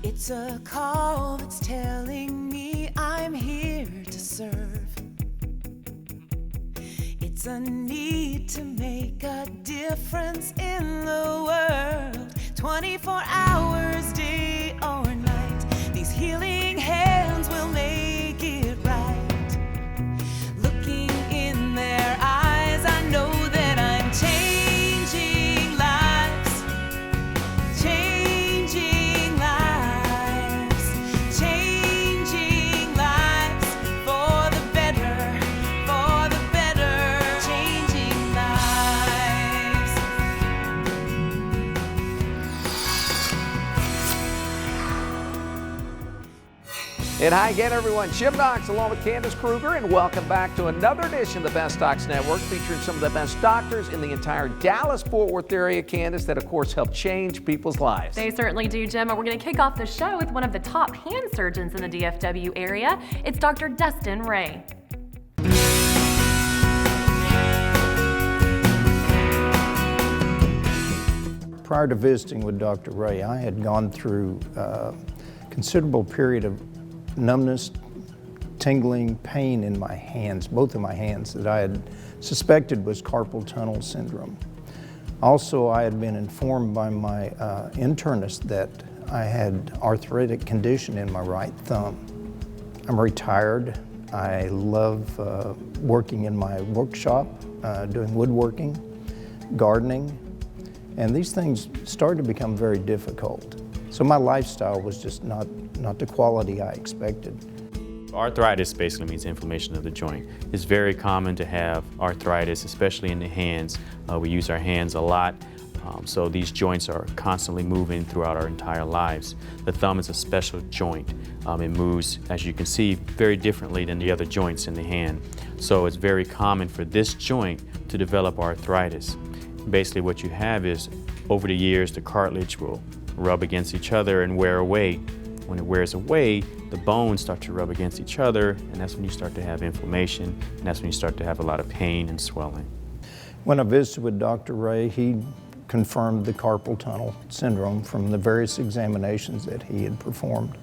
It's a call that's telling me I'm here to serve. It's a need to make a difference in the world. 24 hours, day or night, these healing hands will make it right. Looking in their eyes, I know that I'm changing lives, changing lives, changing lives for the better, changing lives. And hi again, everyone. Jim Knox along with Kandace Krueger, and welcome back to another edition of the Best Docs Network, featuring some of the best doctors in the entire Dallas-Fort Worth area, Kandace, that of course help change people's lives. They certainly do, Jim. And we're going to kick off the show with one of the top hand surgeons in the DFW area. It's Dr. Dustin Ray. Prior to visiting with Dr. Ray, I had gone through a considerable period of numbness, tingling, pain in my hands, both of my hands, that I had suspected was carpal tunnel syndrome. Also, I had been informed by my internist that I had arthritic condition in my right thumb. I'm retired. I love working in my workshop, doing woodworking, gardening, and these things started to become very difficult. So my lifestyle was just not the quality I expected. Arthritis basically means inflammation of the joint. It's very common to have arthritis, especially in the hands. We use our hands a lot, so these joints are constantly moving throughout our entire lives. The thumb is a special joint. It moves, as you can see, very differently than the other joints in the hand. So it's very common for this joint to develop arthritis. Basically what you have is, over the years, the cartilage will rub against each other and wear away. When it wears away, the bones start to rub against each other, and that's when you start to have inflammation, and that's when you start to have a lot of pain and swelling. When I visited with Dr. Ray, he confirmed the carpal tunnel syndrome from the various examinations that he had performed.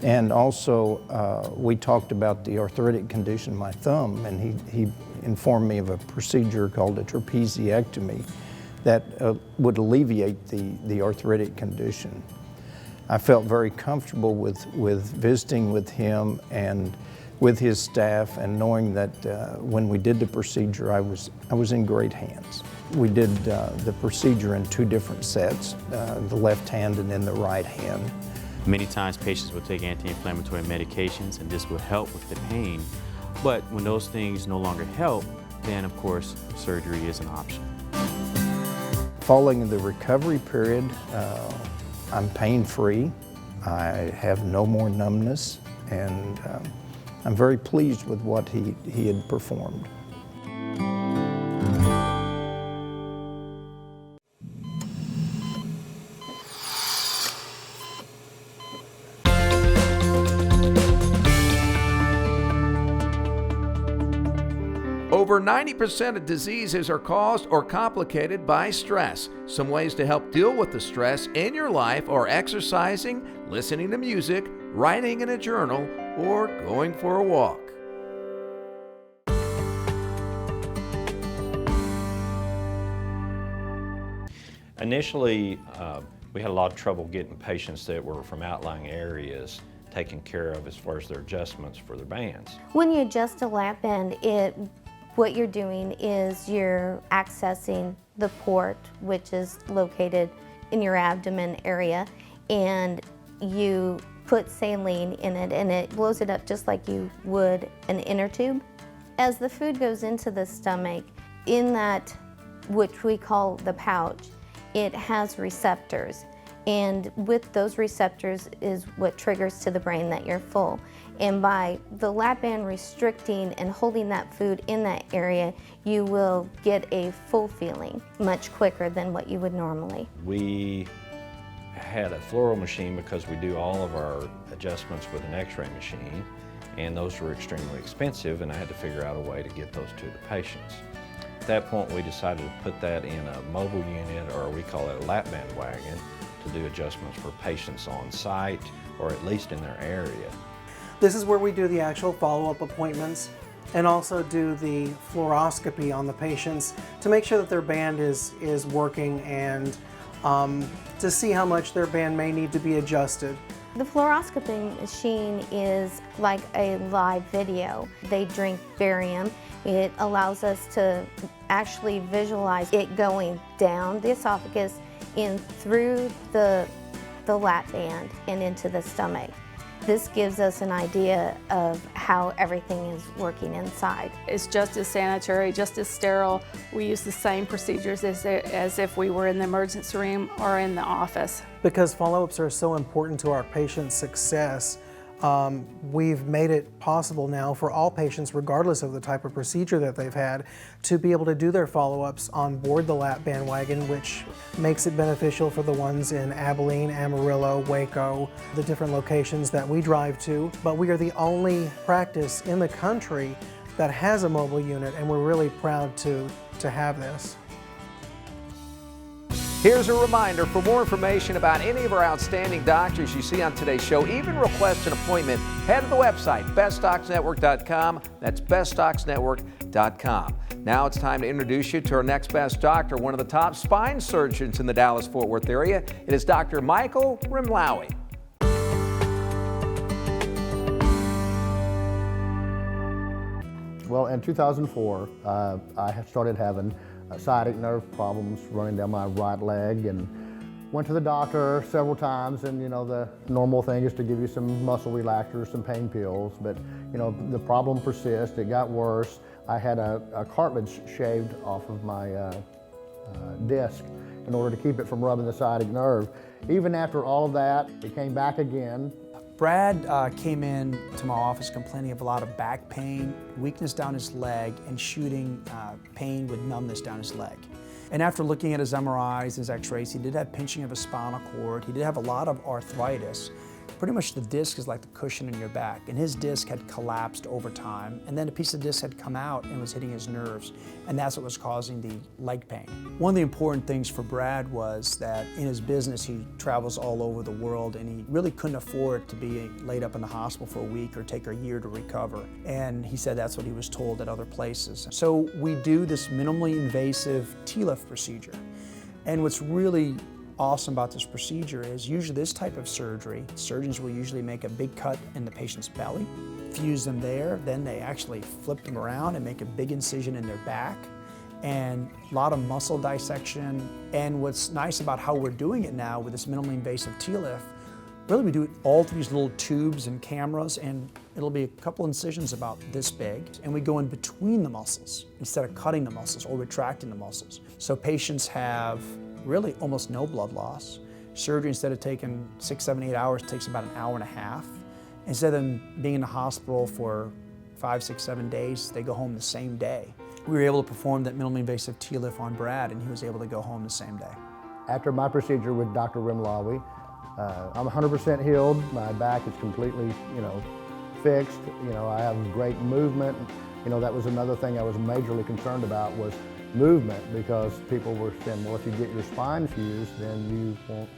And also, we talked about the arthritic condition in my thumb, and he informed me of a procedure called a trapeziectomy that would alleviate the arthritic condition. I felt very comfortable with visiting with him and with his staff, and knowing that when we did the procedure, I was in great hands. We did the procedure in two different sets, the left hand and then the right hand. Many times patients will take anti-inflammatory medications, and this will help with the pain. But when those things no longer help, then of course surgery is an option. Following the recovery period, I'm pain-free. I have no more numbness, and I'm very pleased with what he had performed. Over 90% of diseases are caused or complicated by stress. Some ways to help deal with the stress in your life are exercising, listening to music, writing in a journal, or going for a walk. Initially, we had a lot of trouble getting patients that were from outlying areas taken care of as far as their adjustments for their bands. When you adjust a lap band, what you're doing is you're accessing the port, which is located in your abdomen area, and you put saline in it, and it blows it up just like you would an inner tube. As the food goes into the stomach, in that, which we call the pouch, it has receptors. And with those receptors is what triggers to the brain that you're full. And by the lap band restricting and holding that food in that area, you will get a full feeling much quicker than what you would normally. We had a fluoro machine because we do all of our adjustments with an x-ray machine, and those were extremely expensive, and I had to figure out a way to get those to the patients. At that point, we decided to put that in a mobile unit, or we call it a lap band wagon, to do adjustments for patients on site or at least in their area. This is where we do the actual follow-up appointments and also do the fluoroscopy on the patients to make sure that their band is working and to see how much their band may need to be adjusted. The fluoroscopy machine is like a live video. They drink barium. It allows us to actually visualize it going down the esophagus, in through the lap band and into the stomach. This gives us an idea of how everything is working inside. It's just as sanitary, just as sterile. We use the same procedures as if we were in the emergency room or in the office. Because follow-ups are so important to our patients' success, we've made it possible now for all patients, regardless of the type of procedure that they've had, to be able to do their follow-ups on board the lap band wagon, which makes it beneficial for the ones in Abilene, Amarillo, Waco, the different locations that we drive to. But we are the only practice in the country that has a mobile unit, and we're really proud to have this. Here's a reminder, for more information about any of our outstanding doctors you see on today's show, even request an appointment, head to the website, bestdocsnetwork.com. That's bestdocsnetwork.com. Now it's time to introduce you to our next best doctor, one of the top spine surgeons in the Dallas-Fort Worth area. It is Dr. Michael Rimlawi. Well, in 2004, I had started having sciatic nerve problems running down my right leg, and went to the doctor several times, and the normal thing is to give you some muscle relaxers, some pain pills, but the problem persists. It got worse. I had a cartilage shaved off of my disc in order to keep it from rubbing the sciatic nerve. Even after all of that, it came back again. Brad came in to my office complaining of a lot of back pain, weakness down his leg, and shooting pain with numbness down his leg. And after looking at his MRIs, his x-rays, he did have pinching of his spinal cord. He did have a lot of arthritis. Pretty much the disc is like the cushion in your back, and his disc had collapsed over time, and then a piece of disc had come out and was hitting his nerves, and that's what was causing the leg pain. One of the important things for Brad was that in his business he travels all over the world, and he really couldn't afford to be laid up in the hospital for a week or take a year to recover, and he said that's what he was told at other places. So we do this minimally invasive TILF procedure, and what's really awesome about this procedure is usually this type of surgery, surgeons will usually make a big cut in the patient's belly, fuse them there, then they actually flip them around and make a big incision in their back, and a lot of muscle dissection. And what's nice about how we're doing it now with this minimally invasive TILF, really we do it all through these little tubes and cameras, and it'll be a couple incisions about this big, and we go in between the muscles instead of cutting the muscles or retracting the muscles. So patients have really almost no blood loss. Surgery, instead of taking 6, 7, 8 hours, takes about an hour and a half. Instead of them being in the hospital for 5, 6, 7 days, they go home the same day. We were able to perform that minimally invasive TILF on Brad, and he was able to go home the same day. After my procedure with Dr. Rimlawi, I'm 100% healed. My back is completely, fixed. I have great movement. That was another thing I was majorly concerned about, was movement, because people were saying, well, if you get your spine fused, then you won't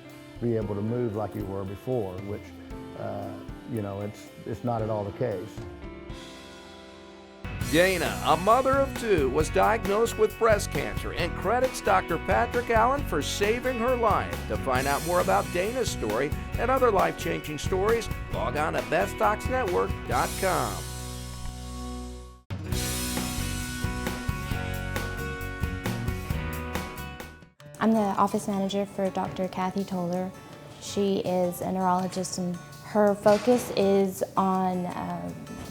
be able to move like you were before, which, it's not at all the case. Dana, a mother of 2, was diagnosed with breast cancer and credits Dr. Patrick Allen for saving her life. To find out more about Dana's story and other life-changing stories, log on to bestdocsnetwork.com. I'm the office manager for Dr. Kathy Toller. She is a neurologist, and her focus is on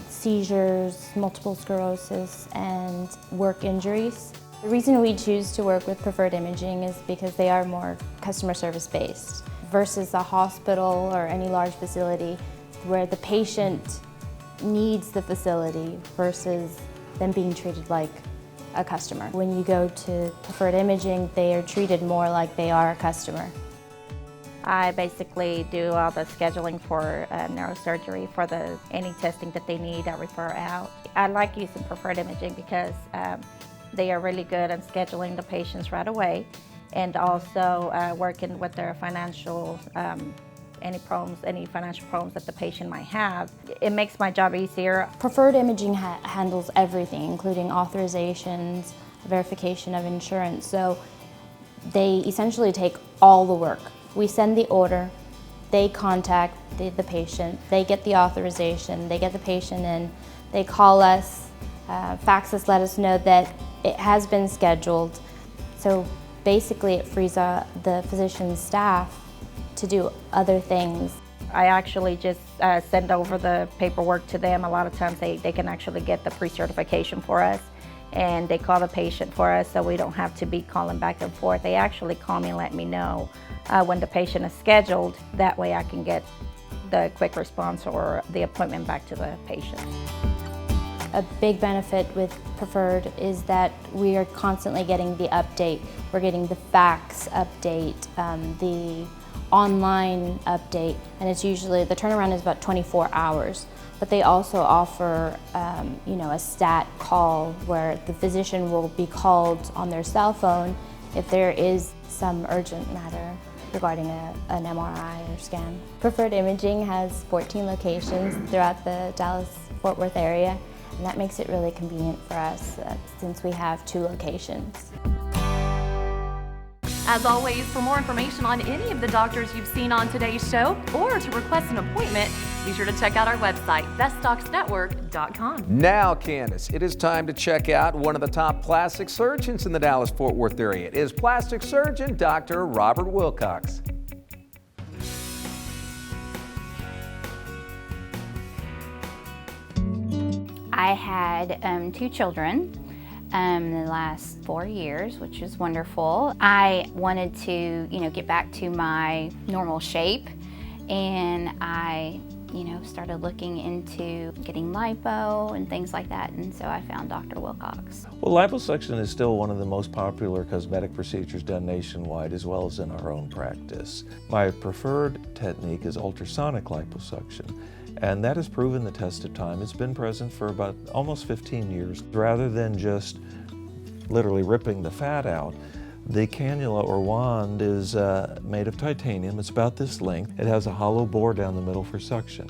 seizures, multiple sclerosis, and work injuries. The reason we choose to work with Preferred Imaging is because they are more customer service based versus a hospital or any large facility where the patient needs the facility versus them being treated like a customer. When you go to Preferred Imaging, they are treated more like they are a customer. I basically do all the scheduling for neurosurgery for any testing that they need. I refer out. I like using Preferred Imaging because they are really good at scheduling the patients right away, and also working with their financial any financial problems that the patient might have. It makes my job easier. Preferred Imaging handles everything, including authorizations, verification of insurance. So they essentially take all the work. We send the order, they contact the patient, they get the authorization, they get the patient in, they call us, fax us, let us know that it has been scheduled. So basically it frees the physician's staff to do other things. I actually just send over the paperwork to them. A lot of times they can actually get the pre-certification for us, and they call the patient for us so we don't have to be calling back and forth. They actually call me and let me know when the patient is scheduled. That way I can get the quick response or the appointment back to the patient. A big benefit with Preferred is that we are constantly getting the update. We're getting the fax update, the online update, and it's usually, the turnaround is about 24 hours. But they also offer, a stat call where the physician will be called on their cell phone if there is some urgent matter regarding an MRI or scan. Preferred Imaging has 14 locations throughout the Dallas-Fort Worth area, and that makes it really convenient for us since we have 2 locations. As always, for more information on any of the doctors you've seen on today's show or to request an appointment, be sure to check out our website, bestdocsnetwork.com. Now, Kandace, it is time to check out one of the top plastic surgeons in the Dallas-Fort Worth area. It is plastic surgeon Dr. Robert Wilcox. I had 2 children in the last 4 years, which is wonderful. I wanted to, get back to my normal shape, and I, started looking into getting lipo and things like that, and so I found Dr. Wilcox. Well, liposuction is still one of the most popular cosmetic procedures done nationwide, as well as in our own practice. My preferred technique is ultrasonic liposuction, and that has proven the test of time. It's been present for about almost 15 years. Rather than just literally ripping the fat out, the cannula or wand is made of titanium. It's about this length. It has a hollow bore down the middle for suction.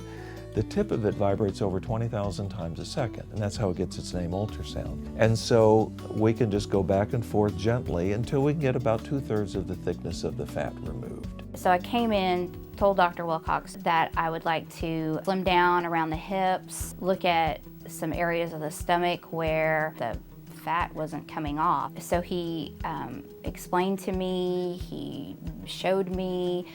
The tip of it vibrates over 20,000 times a second, and that's how it gets its name, ultrasound. And so we can just go back and forth gently until we can get about 2/3 of the thickness of the fat removed. So I came in, told Dr. Wilcox that I would like to slim down around the hips, look at some areas of the stomach where the fat wasn't coming off. So he explained to me, he showed me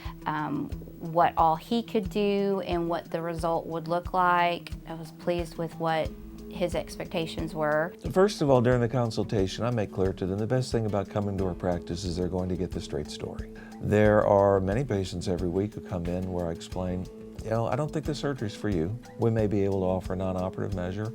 what all he could do and what the result would look like. I was pleased with what his expectations were. First of all, during the consultation, I make clear to them the best thing about coming to our practice is they're going to get the straight story. There are many patients every week who come in where I explain, I don't think the surgery's for you. We may be able to offer a non-operative measure,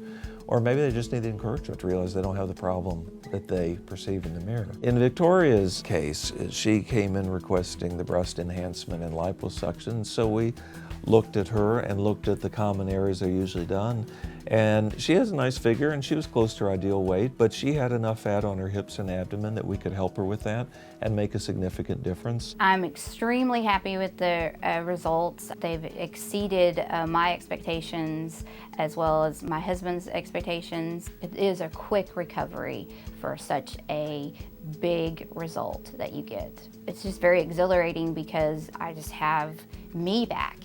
or maybe they just need the encouragement to realize they don't have the problem that they perceive in the mirror. In Victoria's case, she came in requesting the breast enhancement and liposuction, so we looked at her and looked at the common areas that are usually done. And she has a nice figure and she was close to her ideal weight, but she had enough fat on her hips and abdomen that we could help her with that and make a significant difference. I'm extremely happy with the results. They've exceeded my expectations as well as my husband's expectations. It is a quick recovery for such a big result that you get. It's just very exhilarating because I just have me back.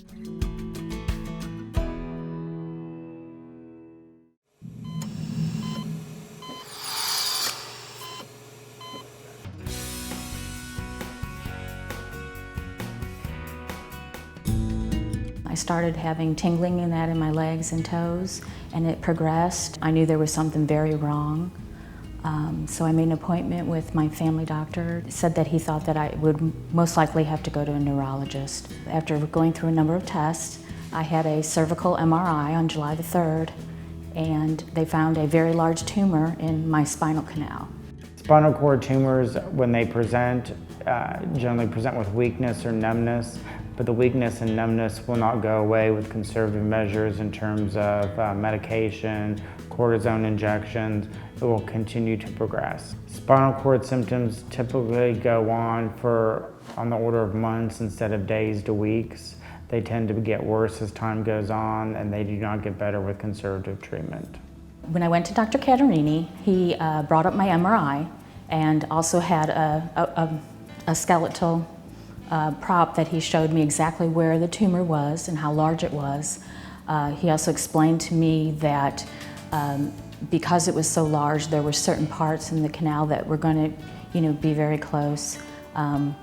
I started having tingling in my legs and toes, and it progressed. I knew there was something very wrong. So I made an appointment with my family doctor. Said that he thought that I would most likely have to go to a neurologist. After going through a number of tests, I had a cervical MRI on July the 3rd, and they found a very large tumor in my spinal canal. Spinal cord tumors, when they present, generally present with weakness or numbness, but the weakness and numbness will not go away with conservative measures in terms of medication, cortisone injections. It will continue to progress. Spinal cord symptoms typically go on the order of months instead of days to weeks. They tend to get worse as time goes on, and they do not get better with conservative treatment. When I went to Dr. Cattorini, he brought up my MRI and also had a skeletal prop that he showed me exactly where the tumor was and how large it was. He also explained to me that because it was so large, there were certain parts in the canal that were going to, be very close,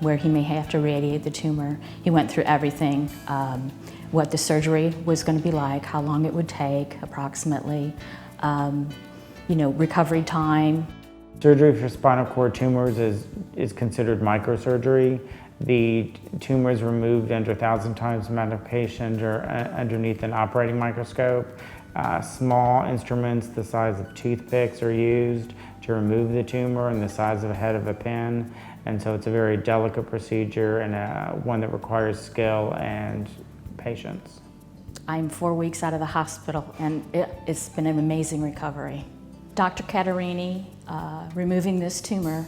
where he may have to radiate the tumor. He went through everything, what the surgery was going to be like, how long it would take approximately, recovery time. Surgery for spinal cord tumors is considered microsurgery. The tumor is removed under 1,000 times magnification or underneath an operating microscope. Small instruments the size of toothpicks are used to remove the tumor and the size of the head of a pin. And so it's a very delicate procedure and one that requires skill and patience. I'm 4 weeks out of the hospital and it's been an amazing recovery. Dr. Cattorini, removing this tumor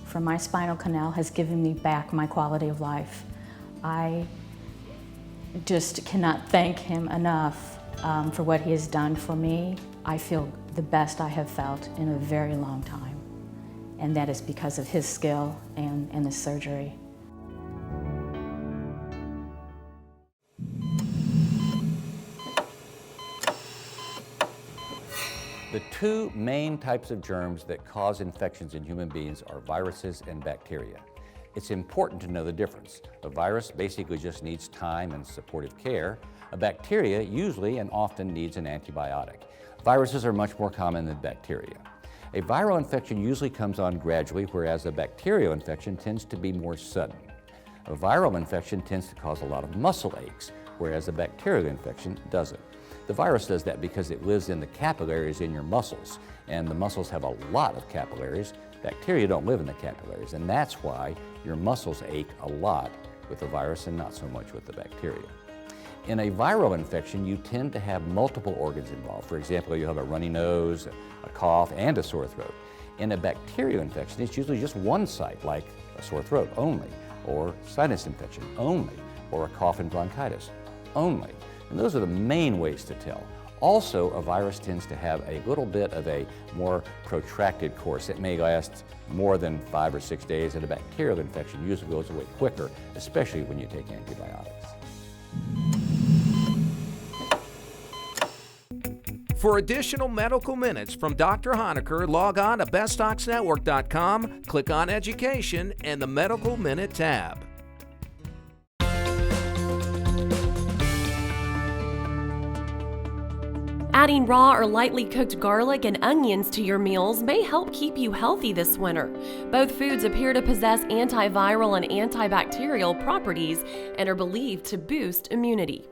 from my spinal canal has given me back my quality of life. I just cannot thank him enough for what he has done for me. I feel the best I have felt in a very long time, and that is because of his skill and the surgery. The two main types of germs that cause infections in human beings are viruses and bacteria. It's important to know the difference. A virus basically just needs time and supportive care. A bacteria usually and often needs an antibiotic. Viruses are much more common than bacteria. A viral infection usually comes on gradually, whereas a bacterial infection tends to be more sudden. A viral infection tends to cause a lot of muscle aches, whereas a bacterial infection doesn't. The virus does that because it lives in the capillaries in your muscles, and the muscles have a lot of capillaries. Bacteria don't live in the capillaries, and that's why your muscles ache a lot with the virus and not so much with the bacteria. In a viral infection, you tend to have multiple organs involved. For example, you have a runny nose, a cough, and a sore throat. In a bacterial infection, it's usually just one site, like a sore throat only, or sinus infection only, or a cough and bronchitis only. And those are the main ways to tell. Also, a virus tends to have a little bit of a more protracted course. It may last more than 5 or 6 days, and a bacterial infection usually goes away quicker, especially when you take antibiotics. For additional medical minutes from Dr. Honaker, log on to bestdocsnetwork.com, click on Education, and the Medical Minute tab. Adding raw or lightly cooked garlic and onions to your meals may help keep you healthy this winter. Both foods appear to possess antiviral and antibacterial properties and are believed to boost immunity.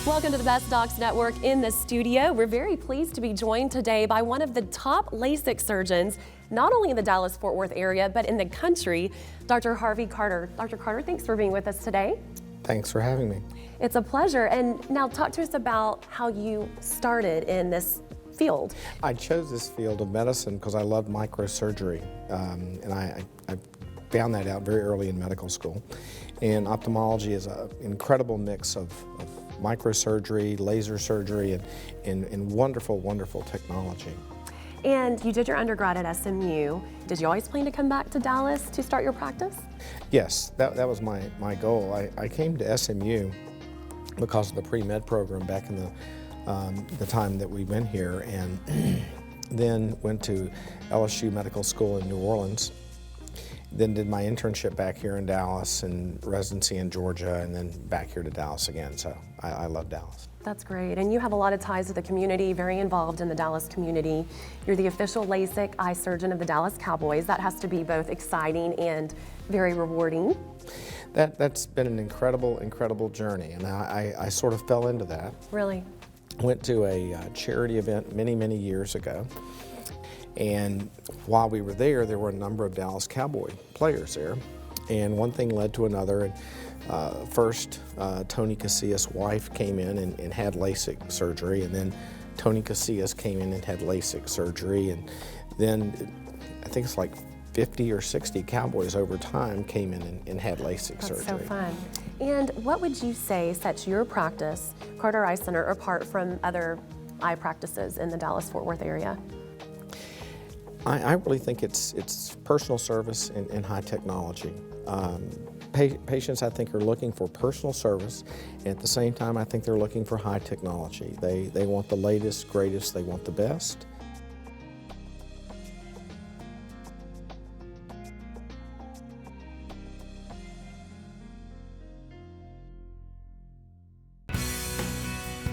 Welcome to the Best Docs Network. In the studio, we're very pleased to be joined today by one of the top LASIK surgeons, not only in the Dallas-Fort Worth area, but in the country, Dr. Harvey Carter. Dr. Carter, thanks for being with us today. Thanks for having me. It's a pleasure. And now talk to us about how you started in this field. I chose this field of medicine because I loved microsurgery, and I found that out very early in medical school. And ophthalmology is an incredible mix of microsurgery, laser surgery, and wonderful, wonderful technology. And you did your undergrad at SMU. Did you always plan to come back to Dallas to start your practice? Yes, that was my goal. I came to SMU because of the pre-med program back in the time that we went here, and then went to LSU Medical School in New Orleans. Then did my internship back here in Dallas and residency in Georgia, and then back here to Dallas again. So I love Dallas. That's great. And you have a lot of ties to the community, very involved in the Dallas community. You're the official LASIK eye surgeon of the Dallas Cowboys. That has to be both exciting and very rewarding. That's been an incredible journey, and I sort of fell into that. Really? Went to a charity event many years ago, and while we were there were a number of Dallas Cowboy players there, and one thing led to another. And first, Tony Casillas' wife came in and had LASIK surgery, and then Tony Casillas came in and had LASIK surgery, and then I think it's like 50 or 60 Cowboys over time came in and had LASIK surgery. That's so fun. And what would you say sets your practice, Carter Eye Center, apart from other eye practices in the Dallas-Fort Worth area? I really think it's personal service and high technology. Patients, I think, are looking for personal service, and at the same time, I think they're looking for high technology. They want the latest, greatest, they want the best.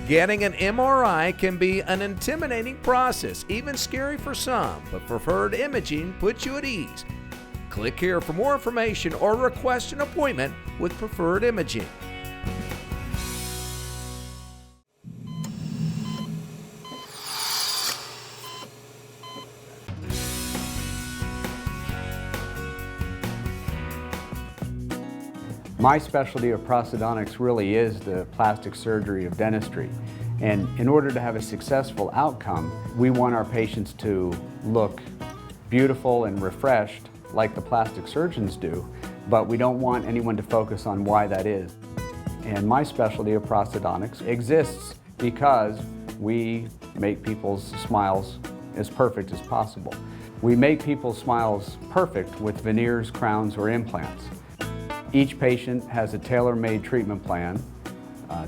Getting an MRI can be an intimidating process, even scary for some, but Preferred Imaging puts you at ease. Click here for more information or request an appointment with Preferred Imaging. My specialty of prosthodontics really is the plastic surgery of dentistry. And in order to have a successful outcome, we want our patients to look beautiful and refreshed like the plastic surgeons do, but we don't want anyone to focus on why that is. And my specialty of prosthodontics exists because we make people's smiles as perfect as possible. We make people's smiles perfect with veneers, crowns, or implants. Each patient has a tailor-made treatment plan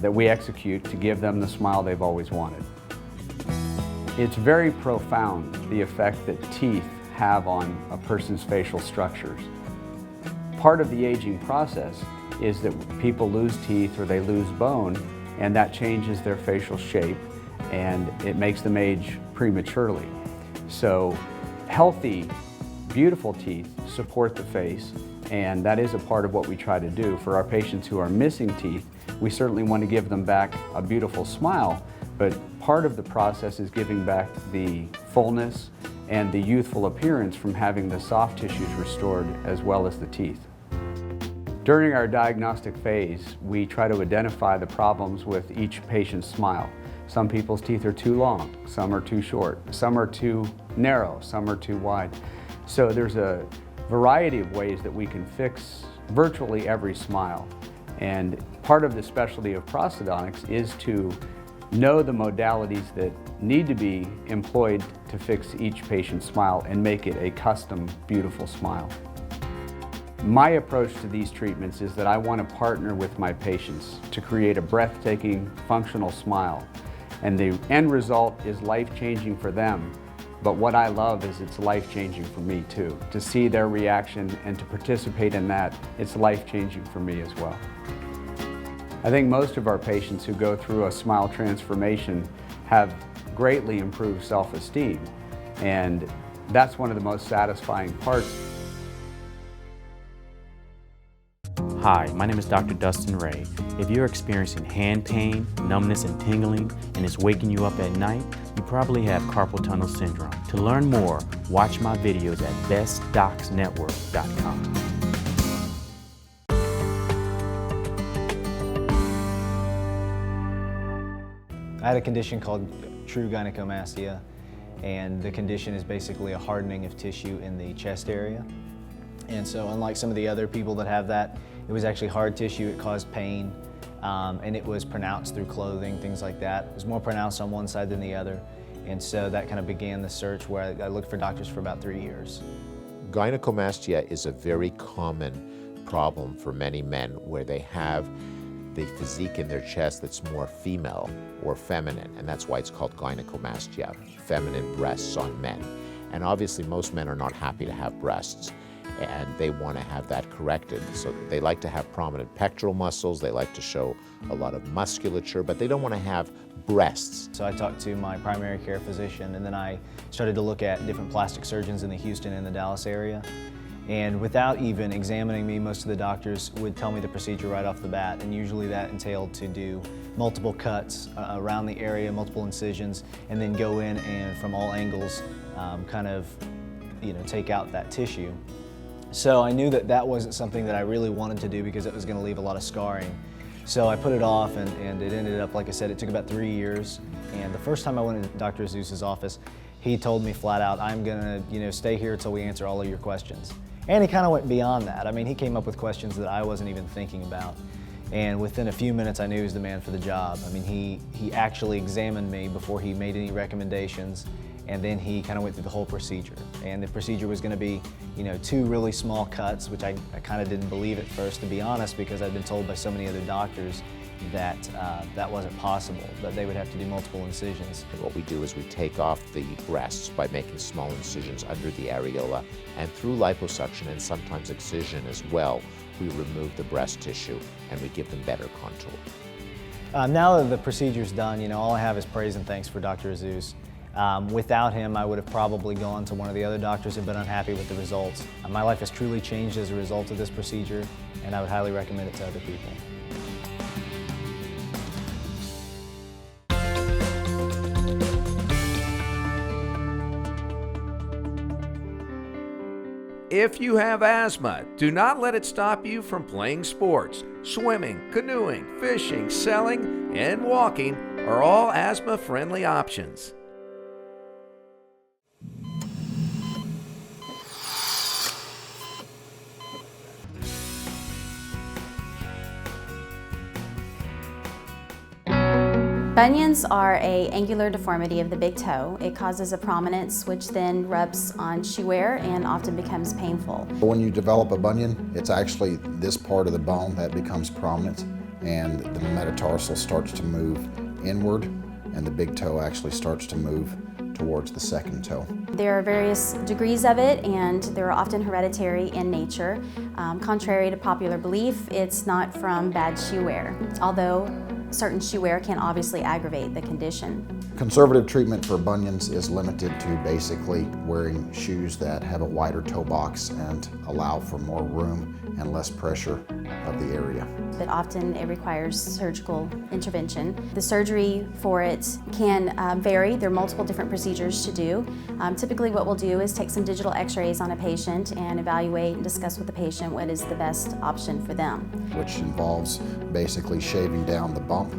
that we execute to give them the smile they've always wanted. It's very profound, the effect that teeth have on a person's facial structures. Part of the aging process is that people lose teeth or they lose bone, and that changes their facial shape, and it makes them age prematurely. So healthy, beautiful teeth support the face, and that is a part of what we try to do. For our patients who are missing teeth, we certainly want to give them back a beautiful smile, but part of the process is giving back the fullness and the youthful appearance from having the soft tissues restored as well as the teeth. During our diagnostic phase, we try to identify the problems with each patient's smile. Some people's teeth are too long, some are too short, some are too narrow, some are too wide. So there's a variety of ways that we can fix virtually every smile. And part of the specialty of prosthodontics is to know the modalities that need to be employed to fix each patient's smile and make it a custom, beautiful smile. My approach to these treatments is that I want to partner with my patients to create a breathtaking, functional smile. And the end result is life-changing for them. But what I love is it's life-changing for me too. To see their reaction and to participate in that, it's life-changing for me as well. I think most of our patients who go through a smile transformation have greatly improved self-esteem, and that's one of the most satisfying parts. Hi, my name is Dr. Dustin Ray. If you're experiencing hand pain, numbness, and tingling, and it's waking you up at night, you probably have carpal tunnel syndrome. To learn more, watch my videos at bestdocsnetwork.com. I had a condition called true gynecomastia, and the condition is basically a hardening of tissue in the chest area. And so unlike some of the other people that have that, it was actually hard tissue, it caused pain, and it was pronounced through clothing, things like that. It was more pronounced on one side than the other. And so that kind of began the search where I looked for doctors for about 3 years. Gynecomastia is a very common problem for many men where they have the physique in their chest that's more female or feminine, and that's why it's called gynecomastia, feminine breasts on men. And obviously most men are not happy to have breasts, and they want to have that corrected. So they like to have prominent pectoral muscles, they like to show a lot of musculature, but they don't want to have breasts. So I talked to my primary care physician, and then I started to look at different plastic surgeons in the Houston and the Dallas area. And without even examining me, most of the doctors would tell me the procedure right off the bat, and usually that entailed to do multiple cuts around the area, multiple incisions, and then go in and from all angles take out that tissue. So I knew that that wasn't something that I really wanted to do because it was going to leave a lot of scarring. So I put it off, and it ended up, like I said, it took about 3 years. And the first time I went into Dr. Azouz's office, he told me flat out, I'm going to stay here until we answer all of your questions. And he kind of went beyond that. I mean, he came up with questions that I wasn't even thinking about. And within a few minutes, I knew he was the man for the job. I mean, he actually examined me before he made any recommendations, and then he kind of went through the whole procedure. And the procedure was going to be, 2 really small cuts, which I kind of didn't believe at first, to be honest, because I'd been told by so many other doctors that that wasn't possible, that they would have to do multiple incisions. What we do is we take off the breasts by making small incisions under the areola, and through liposuction and sometimes excision as well, we remove the breast tissue and we give them better contour. Now that the procedure's done, all I have is praise and thanks for Dr. Azouz. Without him, I would have probably gone to one of the other doctors and been unhappy with the results. My life has truly changed as a result of this procedure, and I would highly recommend it to other people. If you have asthma, do not let it stop you from playing sports. Swimming, canoeing, fishing, sailing, and walking are all asthma-friendly options. Bunions are an angular deformity of the big toe. It causes a prominence which then rubs on shoe wear and often becomes painful. When you develop a bunion, it's actually this part of the bone that becomes prominent, and the metatarsal starts to move inward, and the big toe actually starts to move towards the second toe. There are various degrees of it, and they're often hereditary in nature. Contrary to popular belief, it's not from bad shoe wear, although certain shoe wear can obviously aggravate the condition. Conservative treatment for bunions is limited to basically wearing shoes that have a wider toe box and allow for more room and less pressure of the area. But often it requires surgical intervention. The surgery for it can vary. There are multiple different procedures to do. Typically what we'll do is take some digital x-rays on a patient and evaluate and discuss with the patient what is the best option for them. Which involves basically shaving down the bump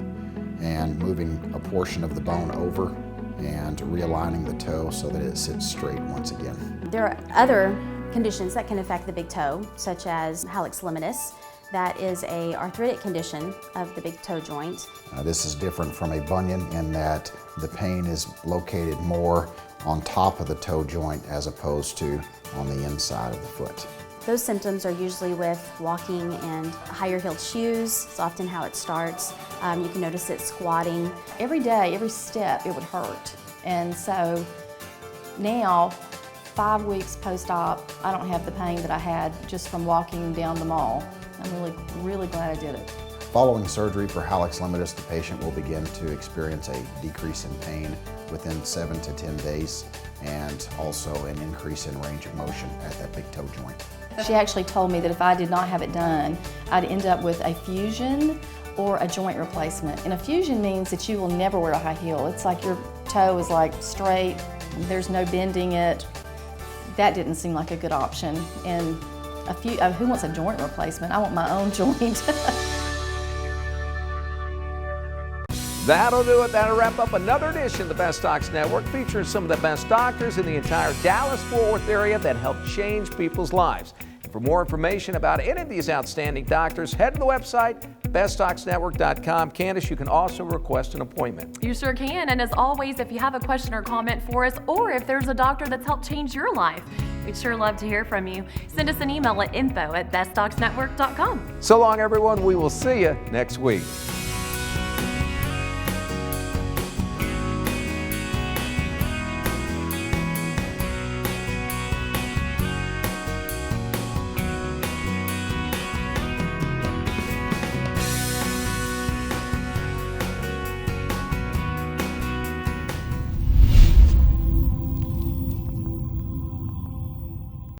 and moving a portion of the bone over and realigning the toe so that it sits straight once again. There are other conditions that can affect the big toe, such as hallux limitus. That is an arthritic condition of the big toe joint. This is different from a bunion in that the pain is located more on top of the toe joint as opposed to on the inside of the foot. Those symptoms are usually with walking and higher heeled shoes. It's often how it starts. You can notice it squatting. Every day, every step, it would hurt. And so now, 5 weeks post-op, I don't have the pain that I had just from walking down the mall. I'm really glad I did it. Following surgery for hallux limitus, the patient will begin to experience a decrease in pain within 7 to 10 days and also an increase in range of motion at that big toe joint. She actually told me that if I did not have it done, I'd end up with a fusion or a joint replacement. And a fusion means that you will never wear a high heel. It's like your toe is like straight, there's no bending it. That didn't seem like a good option. And who wants a joint replacement? I want my own joint. That'll do it. That'll wrap up another edition of the Best Docs Network, featuring some of the best doctors in the entire Dallas-Fort Worth area that help change people's lives. And for more information about any of these outstanding doctors, head to the website, bestdocsnetwork.com. Kandace, you can also request an appointment. You sure can. And as always, if you have a question or comment for us, or if there's a doctor that's helped change your life, we'd sure love to hear from you. Send us an email at info@bestdocsnetwork.com. So long, everyone. We will see you next week.